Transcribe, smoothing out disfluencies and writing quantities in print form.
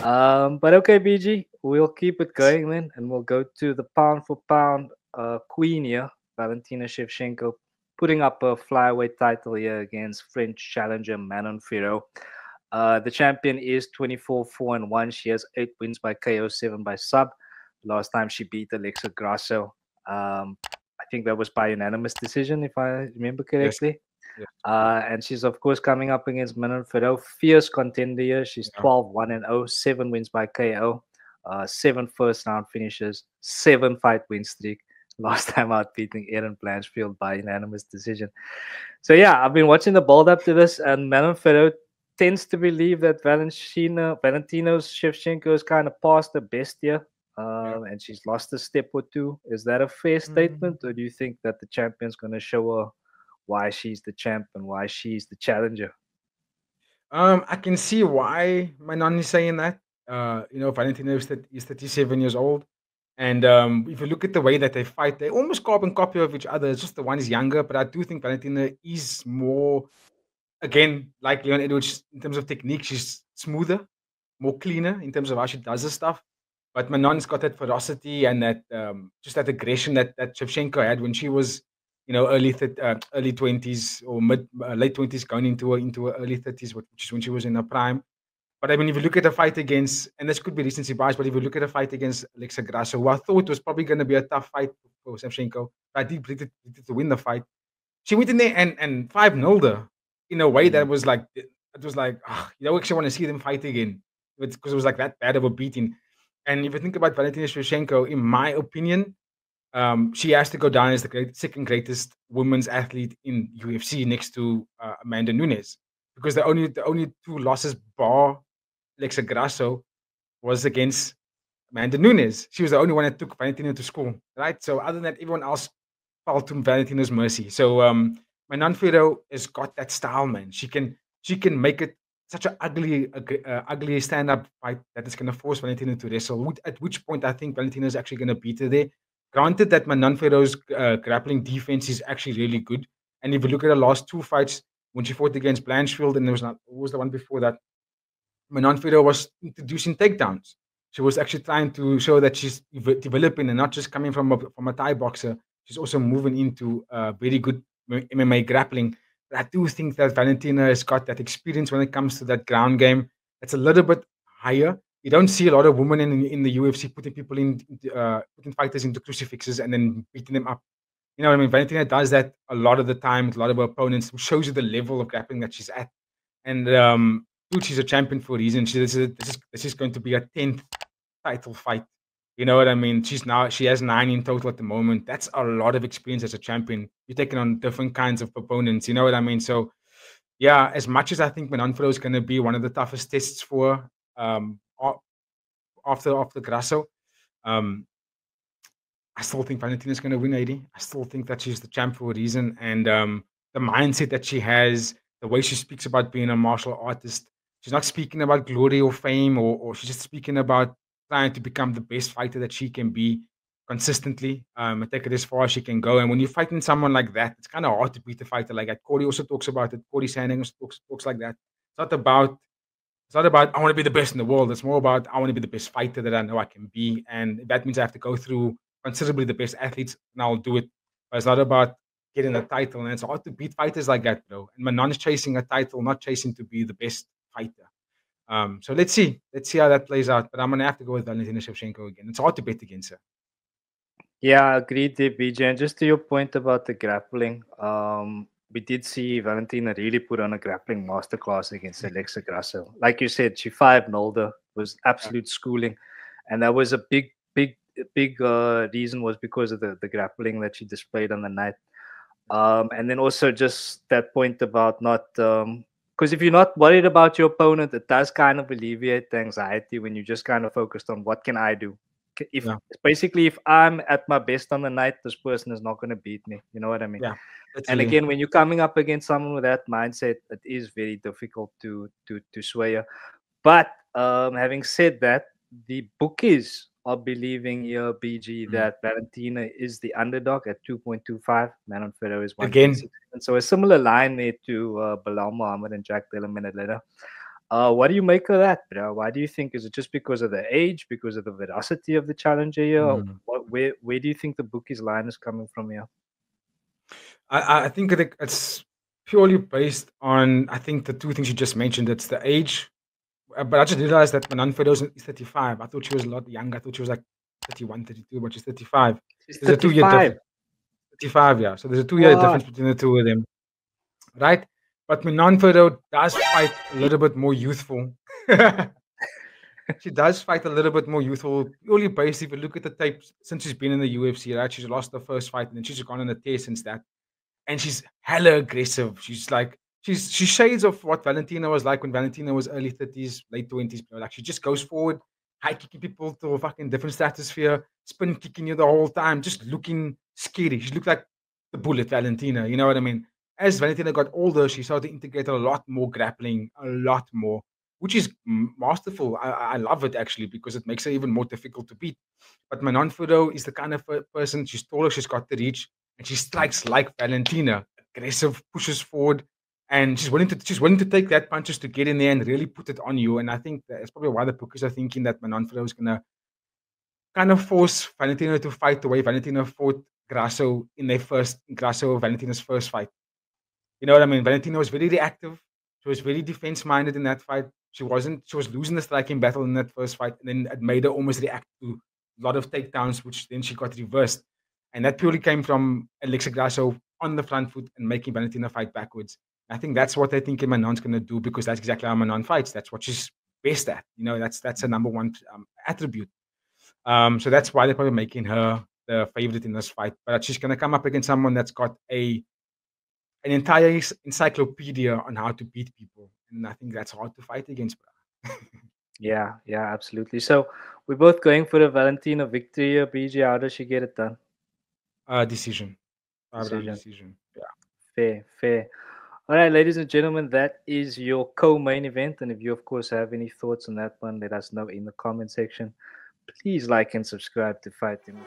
But okay, BG, we'll keep it going then, and we'll go to the pound for pound queen here, Valentina Shevchenko, putting up a flyweight title here against French challenger Manon Fiorot. The champion is 24-4-1. She has 8 wins by KO, 7 by sub. Last time she beat Alexa Grasso. I think that was by unanimous decision, if I remember Yes, correctly. yes, And she's, of course, coming up against Manon Fiorot. Fierce contender here. She's yeah. 12-1-0, 7 wins by KO, seven first round finishes, 7 fight win streak. Last time out beating Erin Blanchfield by unanimous decision. So, yeah, I've been watching the build up to this, and Manon Fiorot tends to believe that Valentino's Shevchenko is kind of past the best year. Yeah. And she's lost a step or two. Is that a fair Mm. statement, or do you think that the champion's going to show her why she's the champ and why she's the challenger? I can see why my non is saying that. Valentino is 37 years old. And if you look at the way that they fight, they almost carbon copy of each other. It's just the one is younger, but I do think Valentina is more, again, like Leon Edwards, in terms of technique, she's smoother, more cleaner in terms of how she does her stuff. But Manon's got that ferocity and that just that aggression that Shevchenko had when she was, early 20s or mid late 20s, going into her early 30s, which is when she was in her prime. But I mean, if you look at the fight against, and this could be recency bias, but if you look at the fight against Alexa Grasso, who I thought was probably going to be a tough fight for Shevchenko, I did predict to win the fight. She went in there and 5-0 her in a way Mm. that was like, it was like, you don't actually want to see them fight again because it was like that bad of a beating. And if you think about Valentina Shevchenko, in my opinion, she has to go down as the second greatest women's athlete in UFC next to Amanda Nunes, because the only two losses bar Alexa Grasso was against Amanda Nunes. She was the only one that took Valentina to school, right? So other than that, everyone else fell to Valentina's mercy. So Manon Fiorot has got that style, man. She can make it such an ugly stand up fight that is going to force Valentina to wrestle. At which point I think Valentina is actually going to beat her there. Granted that Manon Fiorot's grappling defense is actually really good, and if you look at her last two fights when she fought against Blanchfield, and there was not what was the one before that, Manon Fiorot was introducing takedowns. She was actually trying to show that she's developing and not just coming from a Thai boxer. She's also moving into very good MMA grappling. But I do think that Valentina has got that experience when it comes to that ground game. It's a little bit higher. You don't see a lot of women in the UFC putting people putting fighters into crucifixes and then beating them up. You know what I mean? Valentina does that a lot of the time with a lot of her opponents, which shows you the level of grappling that she's at. And dude, she's a champion for a reason. This is going to be a 10th title fight. You know what I mean? She has 9 in total at the moment. That's a lot of experience as a champion. You're taking on different kinds of opponents. You know what I mean? So yeah, as much as I think Menonfro is going to be one of the toughest tests for after Grasso, um, I still think Valentina's going to win 80. I still think that she's the champ for a reason. And the mindset that she has, the way she speaks about being a martial artist, she's not speaking about glory or fame, or she's just speaking about trying to become the best fighter that she can be consistently and take it as far as she can go. And when you're fighting someone like that, it's kind of hard to beat a fighter like that. Corey also talks about it. Corey Sanding also talks like that. It's not about I want to be the best in the world. It's more about I want to be the best fighter that I know I can be, and if that means I have to go through considerably the best athletes, and I'll do it. But it's not about getting a title, and it's hard to beat fighters like that, bro. And Manon is chasing a title, not chasing to be the best fighter. So let's see how that plays out. But I'm gonna have to go with Valentina Shevchenko again. It's hard to bet against her. Yeah, agreed there, BJ. And just to your point about the grappling, we did see Valentina really put on a grappling masterclass against Alexa Grasso. Like you said, she 5-0 her, was Yeah, absolute schooling. And that was a big reason was because of the grappling that she displayed on the night. And then also just that point about not because if you're not worried about your opponent, it does kind of alleviate the anxiety when you're just kind of focused on what can I do. If yeah, basically if I'm at my best on the night, this person is not going to beat me. You know what I mean? yeah. And Literally. again, when you're coming up against someone with that mindset, it is very difficult to sway you. But having said that, the bookies are believing here, BG, Mm. that Valentina is the underdog at 2.25. Manon Ferro is Again, 1.6. And so a similar line there to Bilal Muhammad and Jack Della Minute later. What do you make of that, bro? Why do you think? Is it just because of the age, because of the veracity of the challenger here? Mm. Where do you think the bookie's line is coming from here? I think it's purely based on, I think, the two things you just mentioned. It's the age, but I just realized that Manon Fiorot is 35. I thought she was a lot younger. I thought she was like 31, 32, but she's 35. She's There's a 2 year 35. difference. 35, yeah. So there's a 2 year What? difference between the two of them, right? But Manon Fiorot does fight a little bit more youthful. She does fight a little bit more youthful, purely based. If you look at the tape since she's been in the UFC, right? She's lost the first fight and then she's gone on a tear since that. And she's hella aggressive. She's like she's shades of what Valentina was like when Valentina was early 30s, late 20s. Like she just goes forward, high kicking people to a fucking different stratosphere, spin kicking you the whole time, just looking scary. She looked like the bullet Valentina, you know what I mean? As Valentina got older, she started to integrate a lot more grappling, a lot more, which is masterful. I love it actually because it makes her even more difficult to beat. But Manon Fiorot is the kind of person, she's taller, she's got the reach, and she strikes like Valentina, aggressive, pushes forward, and she's willing to take that punches to get in there and really put it on you. And I think that's probably why the bookies are thinking that Manon Fiorot is gonna kind of force Valentina to fight the way Valentina fought Grasso in Valentina's first fight. You know what I mean? Valentina was very reactive. She was very defense minded in that fight. She was losing the striking battle in that first fight, and then it made her almost react to a lot of takedowns, which then she got reversed. And that purely came from Alexa Grasso on the front foot and making Valentina fight backwards. I think that's what they think Manon's going to do because that's exactly how Manon fights. That's what she's best at. You know, that's a number one attribute. So that's why they're probably making her the favorite in this fight. But she's going to come up against someone that's got an entire encyclopedia on how to beat people, and I think that's hard to fight against. Yeah, absolutely. So we're both going for the Valentina victory here, BG. How does she get it done? Decision. 5-round decision. Yeah. Fair. All right, ladies and gentlemen, that is your co-main event. And if you, of course, have any thoughts on that one, let us know in the comment section. Please like and subscribe to Fight in the